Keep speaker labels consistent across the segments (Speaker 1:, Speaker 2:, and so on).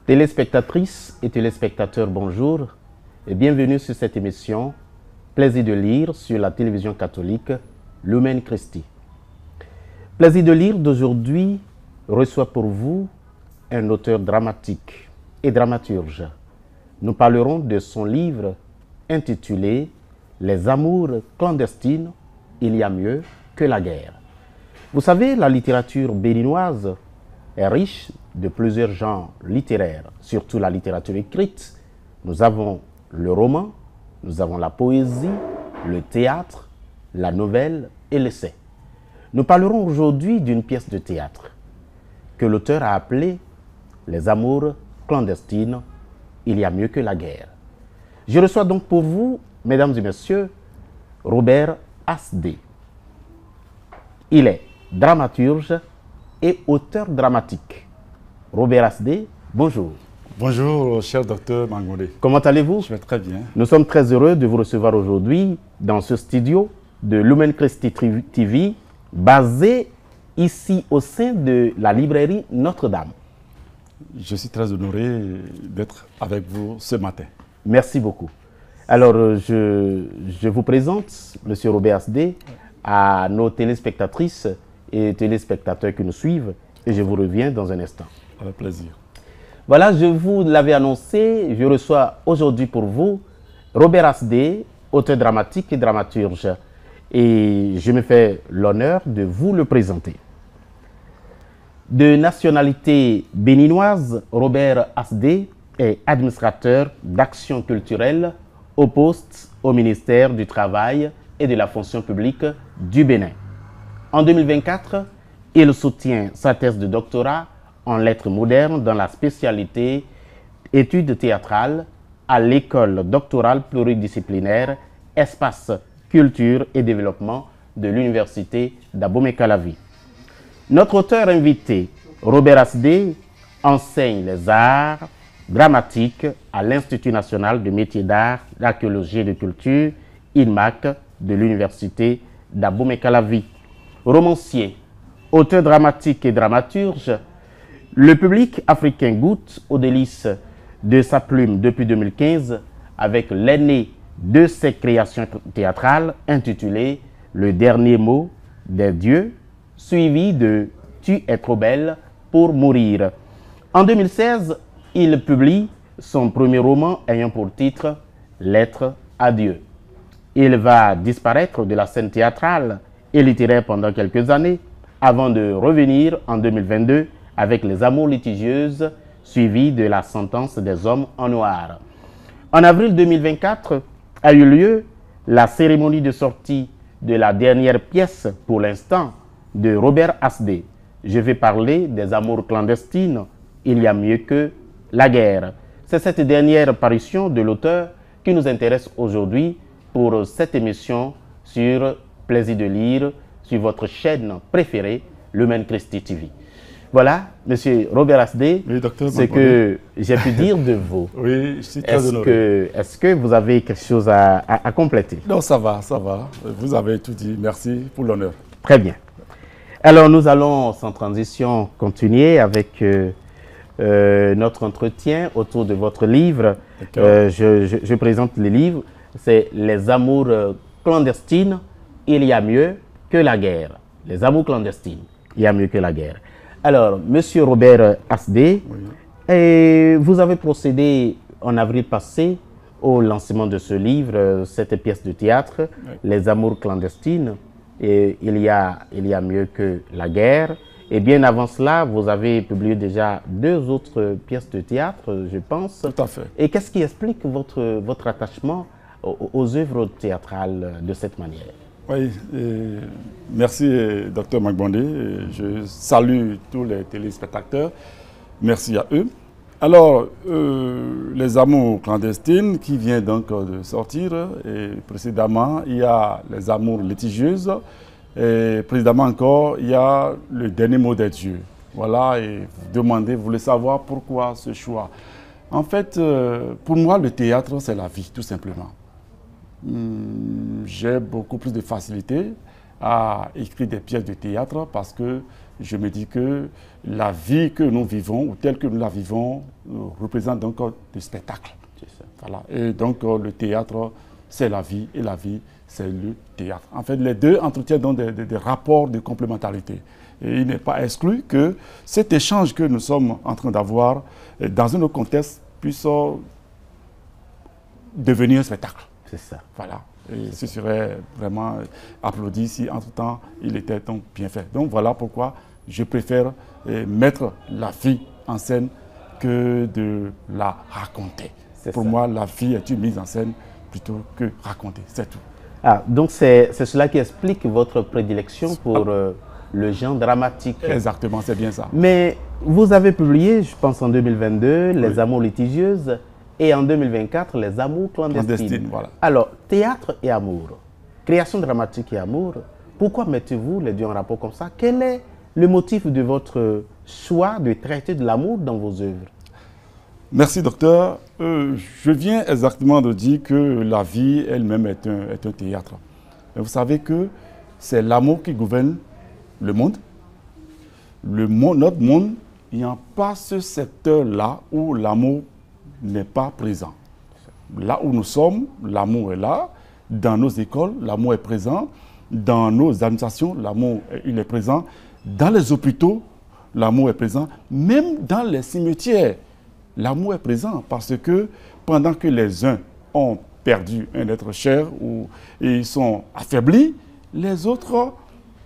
Speaker 1: Téléspectatrices et téléspectateurs, bonjour et bienvenue sur cette émission Plaisir de lire sur la télévision catholique Lumen Christi. Plaisir de lire d'aujourd'hui reçoit pour vous un auteur dramatique et dramaturge. Nous parlerons de son livre intitulé Les amours clandestines, il y a mieux que la guerre. Vous savez, la littérature béninoise est riche de plusieurs genres littéraires, surtout la littérature écrite. Nous avons le roman, nous avons la poésie, le théâtre, la nouvelle et l'essai. Nous parlerons aujourd'hui d'une pièce de théâtre que l'auteur a appelée Les amours clandestines, il y a mieux que la guerre. Je reçois donc pour vous, mesdames et messieurs, Robert Asdé. Il est dramaturge et auteur dramatique. Robert Asdé, bonjour.
Speaker 2: Bonjour, cher docteur Mangondé.
Speaker 1: Comment allez-vous?
Speaker 2: Je vais très bien.
Speaker 1: Nous sommes très heureux de vous recevoir aujourd'hui dans ce studio de Lumen Christi TV, basé ici au sein de la librairie Notre-Dame.
Speaker 2: Je suis très honoré d'être avec vous ce matin.
Speaker 1: Merci beaucoup. Alors, je vous présente M. Robert Asdé à nos téléspectatrices et téléspectateurs qui nous suivent et je vous reviens dans un instant.
Speaker 2: Avec plaisir.
Speaker 1: Voilà, je vous l'avais annoncé, je reçois aujourd'hui pour vous Robert Asdé, auteur dramatique et dramaturge. Et je me fais l'honneur de vous le présenter. De nationalité béninoise, Robert Asdé est administrateur d'action culturelle au poste au ministère du Travail et de la fonction publique du Bénin. En 2024, il soutient sa thèse de doctorat en lettres modernes dans la spécialité études théâtrales à l'école doctorale pluridisciplinaire Espace, Culture et Développement de l'Université d'Abomey-Calavi. Notre auteur invité, Robert Asdé, enseigne les arts dramatiques à l'Institut national de métiers d'art, d'archéologie et de culture, INMAC, de l'Université d'Abomey-Calavi. Romancier, auteur dramatique et dramaturge, le public africain goûte aux délices de sa plume depuis 2015 avec l'aîné de ses créations théâtrales intitulées Le dernier mot des dieux, suivi de Tu es trop belle pour mourir. En 2016, il publie son premier roman ayant pour titre Lettre à Dieu. Il va disparaître de la scène théâtrale et littéraire pendant quelques années avant de revenir en 2022 avec Les amours litigieuses, suivi de La sentence des hommes en noir. En avril 2024 a eu lieu la cérémonie de sortie de la dernière pièce, pour l'instant, de Robert Asdé. Je vais parler des amours clandestines, il y a mieux que la guerre. C'est cette dernière parution de l'auteur qui nous intéresse aujourd'hui pour cette émission sur Plaisir de lire, sur votre chaîne préférée, Lumen Christi TV. Voilà, Monsieur Robert Asdé,
Speaker 2: Oui, docteur
Speaker 1: ce que j'ai pu dire de vous.
Speaker 2: Oui, je suis très honoré.
Speaker 1: Est-ce que vous avez quelque chose à compléter?
Speaker 2: Non, ça va, ça va. Vous avez tout dit. Merci pour l'honneur.
Speaker 1: Très bien. Alors, nous allons sans transition continuer avec notre entretien autour de votre livre. Je présente le livre, c'est Les amours clandestines, il y a mieux que la guerre. Les amours clandestines, il y a mieux que la guerre. Alors, Monsieur Robert Asdé, oui. Vous avez procédé en avril passé au lancement de ce livre, cette pièce de théâtre, oui. Les amours clandestines, et il y a mieux que la guerre. Et bien avant cela, vous avez publié déjà 2 autres pièces de théâtre, je pense.
Speaker 2: Tout à fait.
Speaker 1: Et qu'est-ce qui explique votre attachement aux œuvres théâtrales de cette manière?
Speaker 2: Oui, merci Dr Magbondé. Je salue tous les téléspectateurs. Merci à eux. Alors, Les amours clandestines qui vient donc de sortir, et précédemment il y a Les amours litigieuses, et précédemment encore il y a Le dernier mot des dieux. Voilà, et vous voulez savoir pourquoi ce choix. En fait, pour moi le théâtre c'est la vie tout simplement. J'ai beaucoup plus de facilité à écrire des pièces de théâtre parce que je me dis que la vie que nous vivons, ou telle que nous la vivons, représente donc le spectacle. Voilà. Et donc le théâtre, c'est la vie, et la vie, c'est le théâtre. En fait, les deux entretiennent donc des rapports de complémentarité. Et il n'est pas exclu que cet échange que nous sommes en train d'avoir dans un autre contexte puisse devenir un spectacle.
Speaker 1: C'est ça.
Speaker 2: Voilà. Et ce serait vraiment applaudi si, entre-temps, il était donc bien fait. Donc voilà pourquoi je préfère mettre la vie en scène que de la raconter. Pour moi, la vie est une mise en scène plutôt que raconter. C'est tout.
Speaker 1: Ah, donc c'est cela qui explique votre prédilection pour le genre dramatique.
Speaker 2: Exactement, c'est bien ça.
Speaker 1: Mais vous avez publié, je pense en 2022, Les Amours litigieuses et en 2024, Les Amours clandestines.
Speaker 2: Voilà.
Speaker 1: Alors, théâtre et amour, création dramatique et amour, pourquoi mettez-vous les deux en rapport comme ça? Quel est le motif de votre choix de traiter de l'amour dans vos œuvres?
Speaker 2: Merci, docteur. Je viens exactement de dire que la vie elle-même est un théâtre. Et vous savez que c'est l'amour qui gouverne le monde. Notre monde, il n'y a pas ce secteur-là où l'amour n'est pas présent. Là où nous sommes, l'amour est là. Dans nos écoles, l'amour est présent. Dans nos administrations, l'amour il est présent. Dans les hôpitaux, l'amour est présent. Même dans les cimetières, l'amour est présent parce que pendant que les uns ont perdu un être cher et ils sont affaiblis, les autres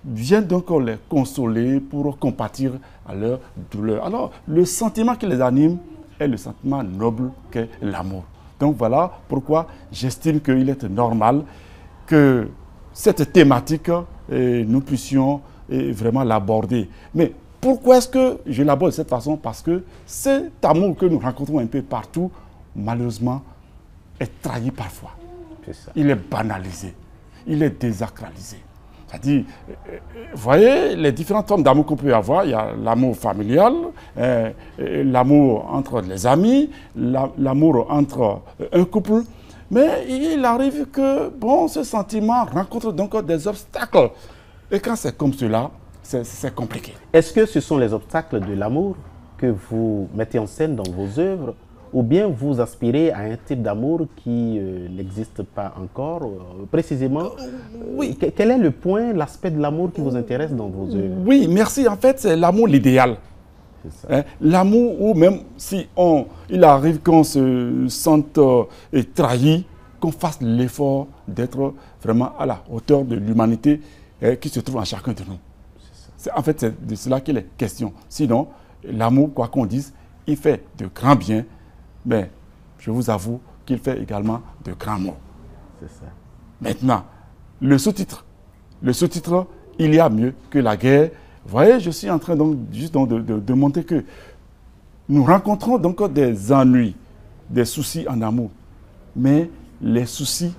Speaker 2: viennent donc les consoler pour compatir à leur douleur. Alors, le sentiment qui les anime est le sentiment noble qu'est l'amour. Donc voilà pourquoi j'estime qu'il est normal que cette thématique, nous puissions vraiment l'aborder. Mais pourquoi est-ce que je l'aborde de cette façon? Parce que cet amour que nous rencontrons un peu partout, malheureusement, est trahi parfois. Il est banalisé, il est désacralisé. C'est-à-dire, vous voyez, les différentes formes d'amour qu'on peut avoir, il y a l'amour familial, l'amour entre les amis, l'amour entre un couple. Mais il arrive que, bon, ce sentiment rencontre donc des obstacles. Et quand c'est comme cela, c'est compliqué.
Speaker 1: Est-ce que ce sont les obstacles de l'amour que vous mettez en scène dans vos œuvres, ou bien vous aspirez à un type d'amour qui n'existe pas encore précisément?
Speaker 2: Oui.
Speaker 1: Quel est le point, l'aspect de l'amour qui vous intéresse dans vos œuvres?
Speaker 2: Oui, merci. En fait, c'est l'amour l'idéal. Hein? L'amour où même si il arrive qu'on se sente trahi, qu'on fasse l'effort d'être vraiment à la hauteur de l'humanité qui se trouve en chacun de nous. En fait, c'est de cela qu'il est question. Sinon, l'amour, quoi qu'on dise, il fait de grands biens, mais je vous avoue qu'il fait également de grands maux.
Speaker 1: C'est ça.
Speaker 2: Maintenant, le sous-titre. Le sous-titre, il y a mieux que la guerre. Vous voyez, je suis en train donc juste de montrer que nous rencontrons donc des ennuis, des soucis en amour. Mais les soucis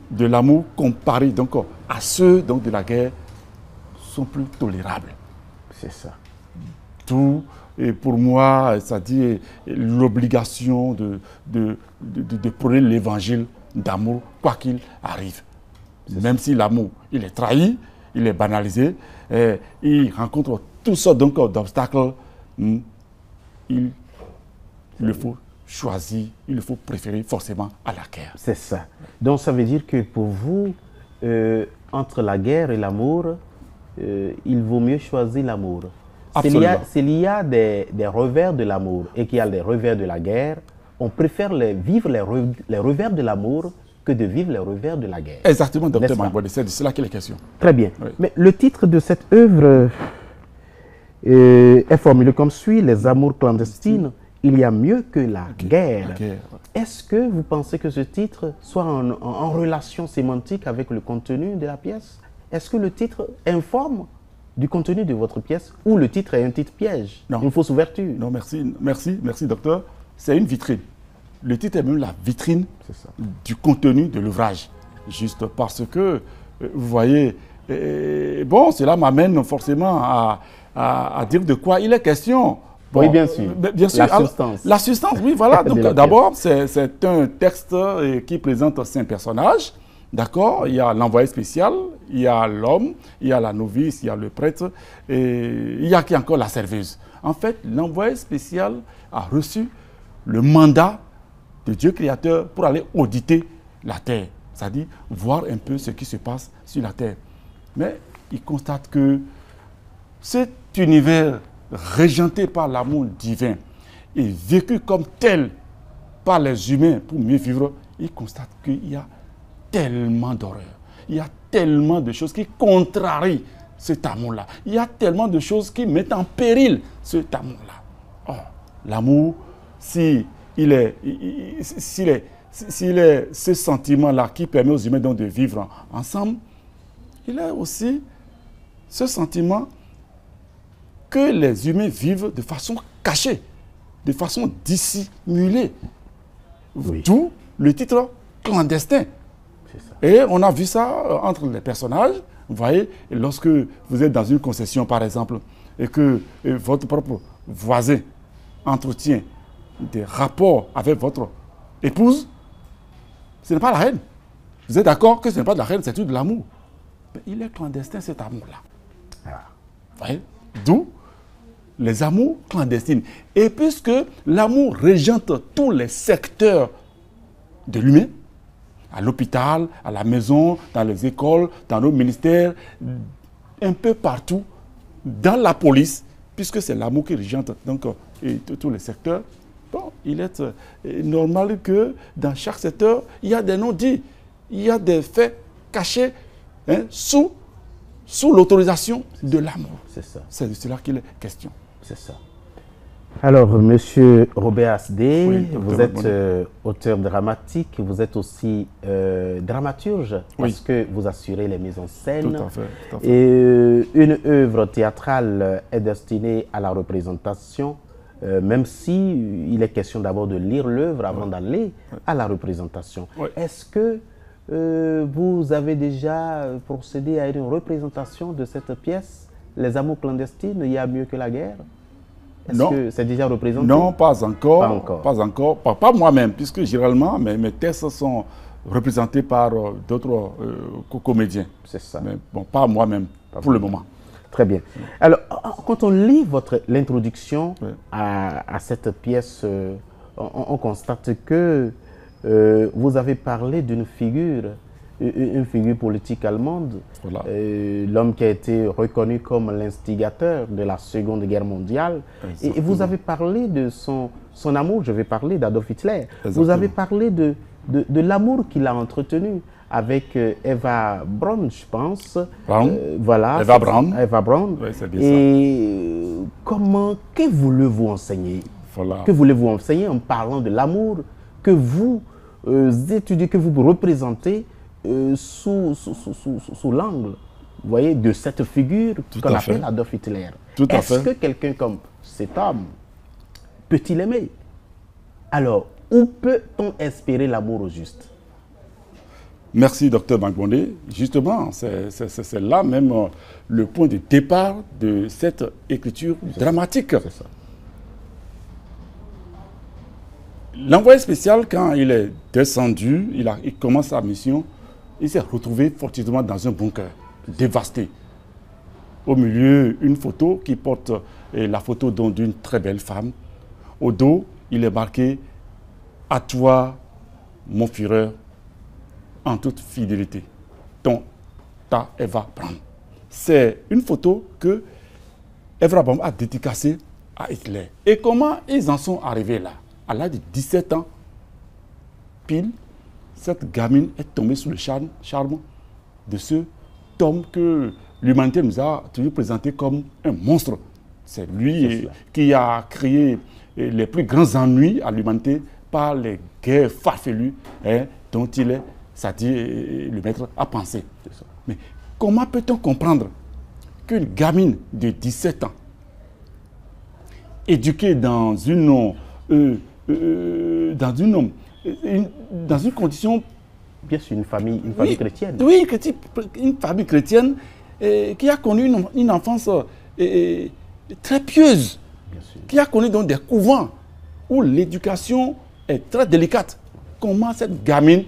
Speaker 2: de l'amour comparés donc à ceux donc de la guerre sont plus tolérables.
Speaker 1: C'est ça.
Speaker 2: Tout, et pour moi, c'est-à-dire l'obligation de prôner l'évangile d'amour, quoi qu'il arrive. Même si l'amour, il est trahi, il est banalisé, il rencontre toutes sortes d'obstacles, il le faut choisir, il le faut préférer forcément à la guerre. C'est ça.
Speaker 1: Donc ça veut dire que pour vous, entre la guerre et l'amour, il vaut mieux choisir l'amour. S'il y a des revers de l'amour et qu'il y a des revers de la guerre, on préfère vivre les revers de l'amour que de vivre les revers de la guerre.
Speaker 2: Exactement, docteur Magbondé, c'est de cela qu'il est question.
Speaker 1: Très bien.
Speaker 2: Oui.
Speaker 1: Mais le titre de cette œuvre est formulé comme suit: Les amours clandestines, il y a mieux que la guerre. Est-ce que vous pensez que ce titre soit en relation sémantique avec le contenu de la pièce? Est-ce que le titre informe du contenu de votre pièce ou le titre est un titre piège, une fausse ouverture?
Speaker 2: Non, merci docteur. C'est une vitrine. Le titre est même la vitrine du contenu de l'ouvrage. Juste parce que, vous voyez, bon, cela m'amène forcément à dire de quoi il est question. Bon,
Speaker 1: oui, bien sûr.
Speaker 2: Bien sûr.
Speaker 1: La substance.
Speaker 2: La substance, oui, voilà. Donc, d'abord, c'est un texte qui présente 5 personnages. D'accord? Il y a l'envoyé spécial, Il y a l'homme, il y a la novice, il y a le prêtre, et il y a qui encore la serveuse. En fait, l'envoyé spécial a reçu le mandat de Dieu créateur pour aller auditer la terre, c'est-à-dire voir un peu ce qui se passe sur la terre. Mais il constate que cet univers régenté par l'amour divin et vécu comme tel par les humains pour mieux vivre, il constate qu'il y a tellement d'horreur, il y a tellement de choses qui contrarient cet amour-là. Il y a tellement de choses qui mettent en péril cet amour-là. Or, l'amour, si il est ce sentiment-là qui permet aux humains donc de vivre ensemble, il est aussi ce sentiment que les humains vivent de façon cachée, de façon dissimulée. Oui. D'où le titre clandestin. Et on a vu ça entre les personnages. Vous voyez, lorsque vous êtes dans une concession, par exemple, et que votre propre voisin entretient des rapports avec votre épouse, ce n'est pas la haine. Vous êtes d'accord que ce n'est pas de la haine, c'est tout de l'amour. Mais il est clandestin, cet amour-là. Vous voyez, d'où les amours clandestines. Et puisque l'amour régente tous les secteurs de l'humain, à l'hôpital, à la maison, dans les écoles, dans nos ministères, un peu partout, dans la police, puisque c'est l'amour qui régente donc, tous les secteurs, bon, il est normal que dans chaque secteur, il y a des non-dits, il y a des faits cachés sous l'autorisation de l'amour. C'est ça. C'est de cela qu'il est question.
Speaker 1: C'est ça. Alors, Monsieur Robert Asdé, oui, vous êtes auteur dramatique, vous êtes aussi dramaturge, parce que vous assurez les mises en scène.
Speaker 2: Tout à fait, tout à fait.
Speaker 1: Et une œuvre théâtrale est destinée à la représentation, même si il est question d'abord de lire l'œuvre avant d'aller à la représentation. Est-ce que vous avez déjà procédé à une représentation de cette pièce, Les Amours clandestines, il y a mieux que la guerre? Est-ce que c'est déjà représenté?
Speaker 2: Non, pas encore. Pas encore. Pas encore. Pas moi-même, puisque généralement, mes textes sont représentés par d'autres comédiens. C'est ça. Mais bon, pas moi-même, pour le moment.
Speaker 1: Très bien. Alors, quand on lit l'introduction à cette pièce, on constate que vous avez parlé d'une figure, une figure politique allemande, l'homme qui a été reconnu comme l'instigateur de la Seconde Guerre mondiale. Et vous avez parlé de son amour, je vais parler d'Adolf Hitler. Vous avez parlé de l'amour qu'il a entretenu avec Eva Braun, je pense. Voilà.
Speaker 2: Eva Braun.
Speaker 1: Eva Braun.
Speaker 2: Oui, c'est bien
Speaker 1: ça. Que voulez-vous enseigner? Que voulez-vous enseigner en parlant de l'amour que vous étudiez, que vous représentez sous l'angle, vous voyez, de cette figure qu'on appelle Adolf Hitler? Est-ce que quelqu'un comme cet homme peut-il aimer? Alors, où peut-on espérer l'amour au juste?
Speaker 2: Merci, Dr Magbondé. Justement, c'est là même le point de départ de cette écriture dramatique. C'est ça. L'envoyé spécial, quand il est descendu, il commence sa mission, il s'est retrouvé fortuitement dans un bunker, dévasté. Au milieu, une photo qui porte la photo d'une très belle femme. Au dos, il est marqué « À toi, mon Führer, en toute fidélité, ta Eva Braun ». C'est une photo que Eva Braun a dédicacée à Hitler. Et comment ils en sont arrivés là? À l'âge de 17 ans, pile, cette gamine est tombée sous le charme de ce homme que l'humanité nous a toujours présenté comme un monstre. C'est lui qui a créé les plus grands ennuis à l'humanité par les guerres farfelues dont il est, c'est-à-dire le maître à penser. Mais comment peut-on comprendre qu'une gamine de 17 ans, éduquée dans une condition...
Speaker 1: Bien sûr, une famille chrétienne.
Speaker 2: Oui, une famille chrétienne qui a connu une enfance très pieuse, qui a connu donc des couvents où l'éducation est très délicate. Comment cette gamine,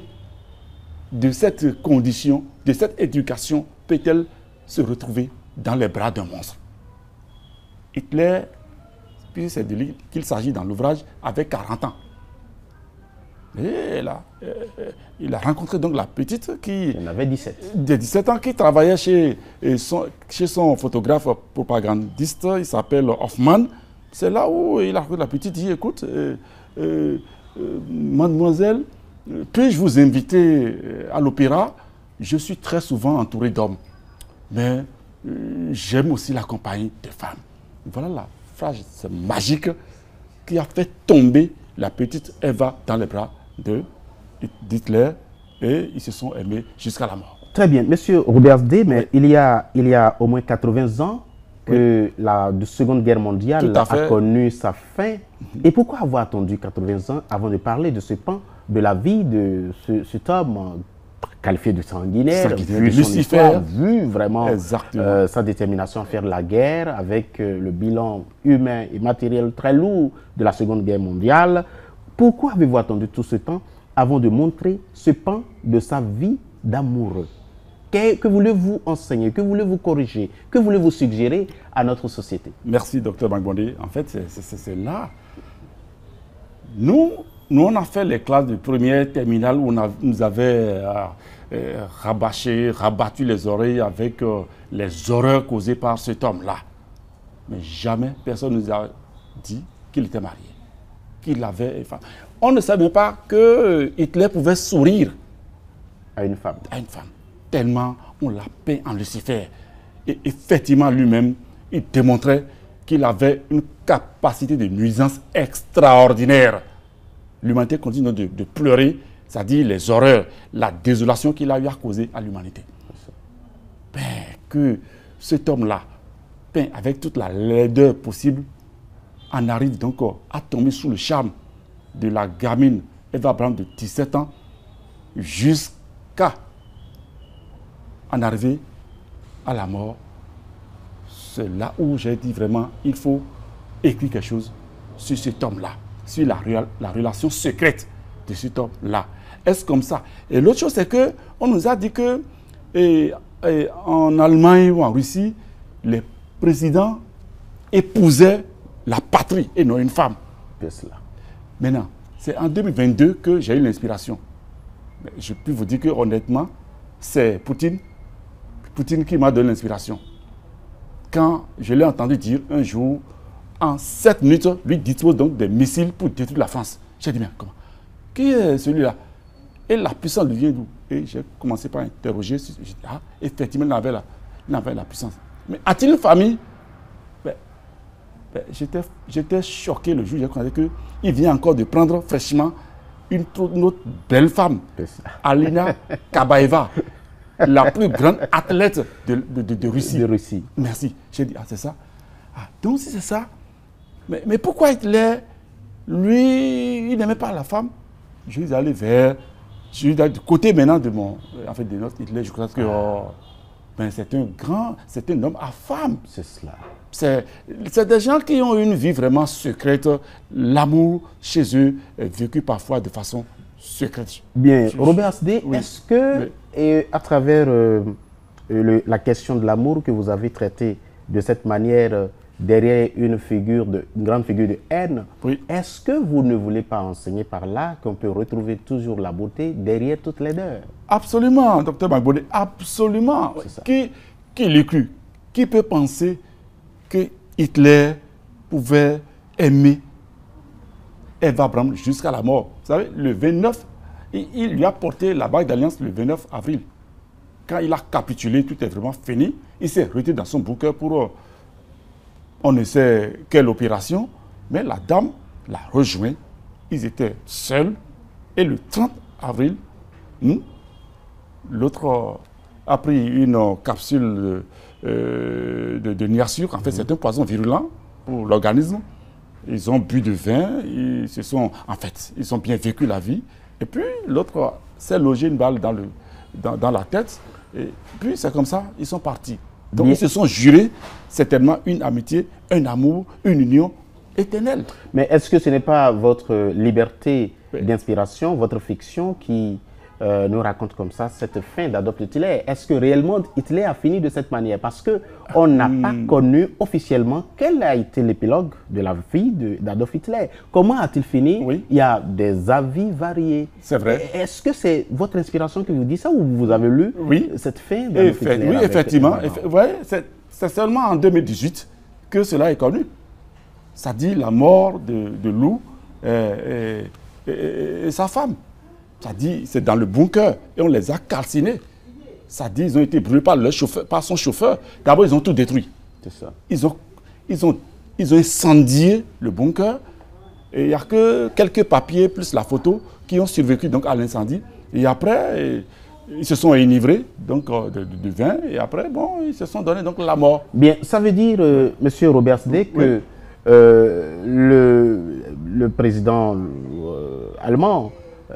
Speaker 2: de cette condition, de cette éducation peut-elle se retrouver dans les bras d'un monstre? Hitler, puis c'est de lui qu'il s'agit dans l'ouvrage, avait 40 ans. Et là, il a rencontré donc la petite qui...
Speaker 1: Il en avait 17.
Speaker 2: De 17 ans, qui travaillait chez son photographe propagandiste, il s'appelle Hoffman. C'est là où il a rencontré la petite, il dit, écoute, mademoiselle, puis-je vous inviter à l'opéra? Je suis très souvent entouré d'hommes, mais j'aime aussi la compagnie de femmes. Voilà la phrase magique qui a fait tomber la petite Eva dans les bras d'Hitler et ils se sont aimés jusqu'à la mort.
Speaker 1: Très bien. Monsieur Robert D, mais oui. il y a au moins 80 ans que la Seconde Guerre mondiale a connu sa fin. Et pourquoi avoir attendu 80 ans avant de parler de ce pan de la vie de cet homme qualifié de sanguinaire, vu son histoire, vu vraiment sa détermination à faire la guerre avec le bilan humain et matériel très lourd de la Seconde Guerre mondiale? Pourquoi avez-vous attendu tout ce temps avant de montrer ce pan de sa vie d'amoureux? Que voulez-vous enseigner? Que voulez-vous corriger? Que voulez-vous suggérer à notre société?
Speaker 2: Merci, Dr Magbondé. En fait, c'est là. Nous, on a fait les classes de première terminale où nous avait rabattu les oreilles avec les horreurs causées par cet homme-là. Mais jamais personne ne nous a dit qu'il était marié, qu'il avait une femme. On ne savait pas que Hitler pouvait sourire
Speaker 1: à une femme.
Speaker 2: Tellement on l'a peint en Lucifer. Et effectivement, lui-même, il démontrait qu'il avait une capacité de nuisance extraordinaire. L'humanité continue de pleurer, c'est-à-dire les horreurs, la désolation qu'il a eu à causer à l'humanité. Que cet homme-là, peint avec toute la laideur possible, en arrive donc à tomber sous le charme de la gamine Eva Braun de 17 ans, jusqu'à en arriver à la mort. C'est là où j'ai dit vraiment, il faut écrire quelque chose sur cet homme-là, sur la relation secrète de cet homme-là. Est-ce comme ça? Et l'autre chose, c'est qu'on nous a dit que en Allemagne ou en Russie, les présidents épousaient la patrie et non une femme.
Speaker 1: C'est cela.
Speaker 2: Maintenant, c'est en 2022 que j'ai eu l'inspiration. Je peux vous dire que honnêtement, c'est Poutine qui m'a donné l'inspiration. Quand je l'ai entendu dire un jour, en 7 minutes, lui dispose donc des missiles pour détruire la France. J'ai dit, mais comment? Qui est celui-là? Et la puissance vient d'où? Et j'ai commencé par interroger. J'ai dit, ah, effectivement, il avait la puissance. Mais a-t-il une famille? J'étais choqué le jour où j'ai constaté qu'il vient encore de prendre fraîchement une autre belle femme, Alina Kabaeva, la plus grande athlète de Russie. Merci. J'ai dit, ah, c'est ça. Ah, donc, si c'est ça, mais pourquoi Hitler, lui, il n'aimait pas la femme? Je suis allé je suis allé du côté maintenant de notre Hitler, je crois que c'est un homme à femme.
Speaker 1: C'est cela.
Speaker 2: C'est des gens qui ont une vie vraiment secrète, l'amour chez eux est vécu parfois de façon secrète.
Speaker 1: Bien, Robert Asdé, oui. Est-ce que, à travers la question de l'amour que vous avez traité de cette manière, derrière une grande figure de haine, oui. Est-ce que vous ne voulez pas enseigner par là qu'on peut retrouver toujours la beauté derrière toute laideur?
Speaker 2: Absolument, docteur Magbondé, absolument. Qui l'eût cru? Qui peut penser que Hitler pouvait aimer Eva Braun jusqu'à la mort? Vous savez, le 29, il lui a porté la bague d'alliance le 29 avril. Quand il a capitulé, tout est vraiment fini. Il s'est retiré dans son bunker pour on ne sait quelle opération, mais la dame l'a rejoint. Ils étaient seuls. Et le 30 avril, l'autre a pris une capsule de niassure. En fait, c'est un poison virulent pour l'organisme. Ils ont bu du vin, ils ont bien vécu la vie. Et puis, l'autre s'est logé une balle dans la tête. Et puis, c'est comme ça, ils sont partis. Donc, ils se sont jurés certainement une amitié, un amour, une union éternelle.
Speaker 1: Mais est-ce que ce n'est pas votre liberté d'inspiration, votre fiction qui nous raconte comme ça cette fin d'Adolf Hitler. Est-ce que réellement Hitler a fini de cette manière? Parce qu'on n'a pas connu officiellement quel a été l'épilogue de la vie d'Adolf Hitler. Comment a-t-il fini?
Speaker 2: Oui.
Speaker 1: Il y a des avis variés.
Speaker 2: C'est vrai.
Speaker 1: Est-ce que c'est votre inspiration qui vous dit ça ou vous avez lu cette fin d'Adolf Hitler?
Speaker 2: Oui, effectivement. C'est seulement en 2018 que cela est connu. Ça dit la mort de Lou et sa femme. Ça dit, c'est dans le bunker et on les a calcinés. Ça dit, ils ont été brûlés par son chauffeur. D'abord, ils ont tout détruit.
Speaker 1: C'est ça.
Speaker 2: Ils ont incendié le bunker et il n'y a que quelques papiers plus la photo qui ont survécu donc à l'incendie. Et après, ils se sont enivrés donc, de vin et après, bon, ils se sont donné donc la mort.
Speaker 1: Bien, ça veut dire, Monsieur Robertsdé, que le président allemand,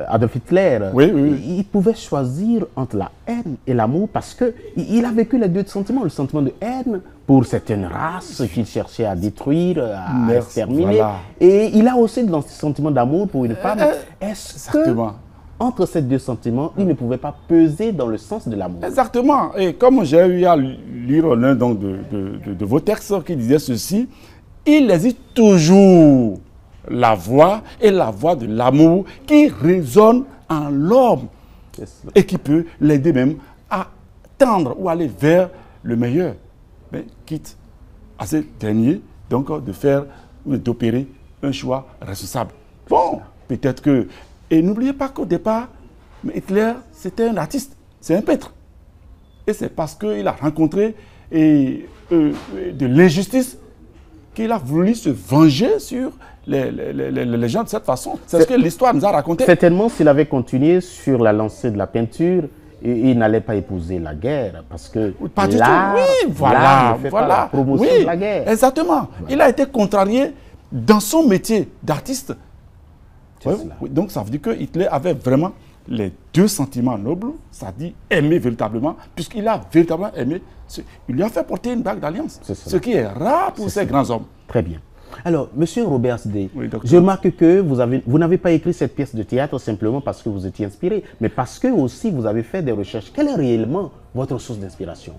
Speaker 1: Adolf Hitler, il pouvait choisir entre la haine et l'amour parce qu'il a vécu les deux sentiments, le sentiment de haine pour certaines races qu'il cherchait à détruire, à exterminer. Voilà. Et il a aussi le sentiment d'amour pour une femme. Est-ce que, entre ces deux sentiments, il ne pouvait pas peser dans le sens de l'amour?
Speaker 2: Exactement. Et comme j'ai eu à lire l'un de vos textes qui disait ceci, il hésite toujours la voix et la voix de l'amour qui résonne en l'homme et qui peut l'aider même à tendre ou aller vers le meilleur, mais quitte à ce dernier donc de faire ou d'opérer un choix responsable. Bon, peut-être que... Et n'oubliez pas qu'au départ, Hitler, c'était un artiste, c'est un peintre. Et c'est parce qu'il a rencontré de l'injustice qu'il a voulu se venger sur les gens de cette façon. C'est ce que l'histoire nous a raconté.
Speaker 1: Certainement, s'il avait continué sur la lancée de la peinture, il n'allait pas épouser la guerre. Parce que
Speaker 2: pas du tout. Oui, voilà.
Speaker 1: La promotion de la guerre.
Speaker 2: Exactement. Voilà. Il a été contrarié dans son métier d'artiste. Donc ça veut dire que Hitler avait vraiment les deux sentiments nobles, c'est-à-dire aimer véritablement, puisqu'il a véritablement aimé. Il lui a fait porter une bague d'alliance, ce qui est rare pour ces grands hommes.
Speaker 1: Très bien. Alors, Monsieur Robertsdé, je remarque que vous n'avez pas écrit cette pièce de théâtre simplement parce que vous étiez inspiré, mais parce que aussi vous avez fait des recherches. Quelle est réellement votre source d'inspiration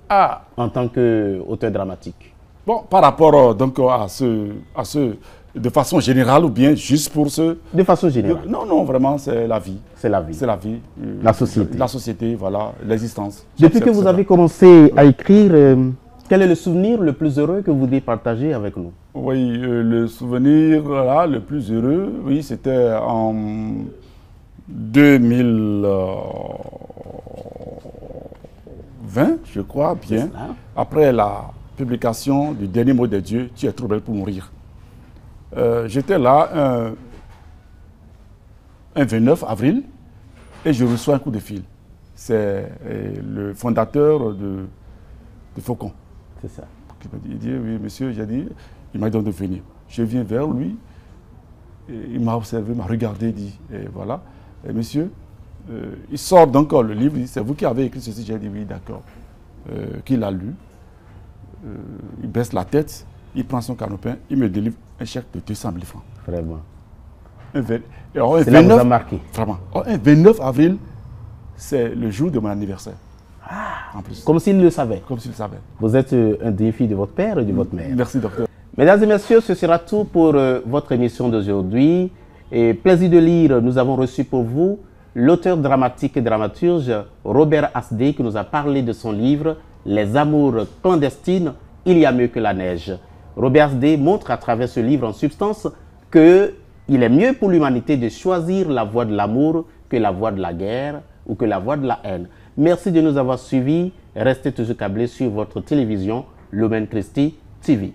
Speaker 1: en tant qu'auteur dramatique?
Speaker 2: Bon, par rapport donc à ce de façon générale ou bien juste pour ce...
Speaker 1: De façon générale.
Speaker 2: Non, vraiment, c'est la vie.
Speaker 1: C'est la vie.
Speaker 2: C'est la vie.
Speaker 1: La société.
Speaker 2: La société, voilà, l'existence.
Speaker 1: Depuis que vous avez commencé à écrire, quel est le souvenir le plus heureux que vous voulez partager avec nous?
Speaker 2: Oui, le souvenir le plus heureux, oui, c'était en 2020, je crois bien, après la publication du dernier mot de Dieu, tu es trop belle pour mourir. J'étais là un 29 avril et je reçois un coup de fil. C'est le fondateur de Faucon.
Speaker 1: C'est ça.
Speaker 2: Il dit, oui monsieur, j'ai dit, il m'a dit de venir. Je viens vers lui, et il m'a observé, m'a regardé, dit, et voilà. Et monsieur, il sort donc le livre, il dit, c'est vous qui avez écrit ceci. J'ai dit, oui, d'accord. Qu'il a lu. Il baisse la tête, il prend son canopin, il me délivre un chèque de 200 000 francs.
Speaker 1: Vraiment.
Speaker 2: Cela vous a marqué. Vraiment. Un 29 avril, c'est le jour de mon anniversaire.
Speaker 1: En plus. Comme s'il le savait.
Speaker 2: Comme s'il le savait.
Speaker 1: Vous êtes un défi de votre père et de votre mère.
Speaker 2: Merci, docteur.
Speaker 1: Mesdames et messieurs, ce sera tout pour votre émission d'aujourd'hui. Et plaisir de lire, nous avons reçu pour vous l'auteur dramatique et dramaturge Robert Asdé qui nous a parlé de son livre « Les amours clandestines, il y a mieux que la neige ». Robert Asdé montre à travers ce livre en substance qu'il est mieux pour l'humanité de choisir la voie de l'amour que la voie de la guerre ou que la voie de la haine. Merci de nous avoir suivis. Restez toujours câblés sur votre télévision Lumen Christi TV.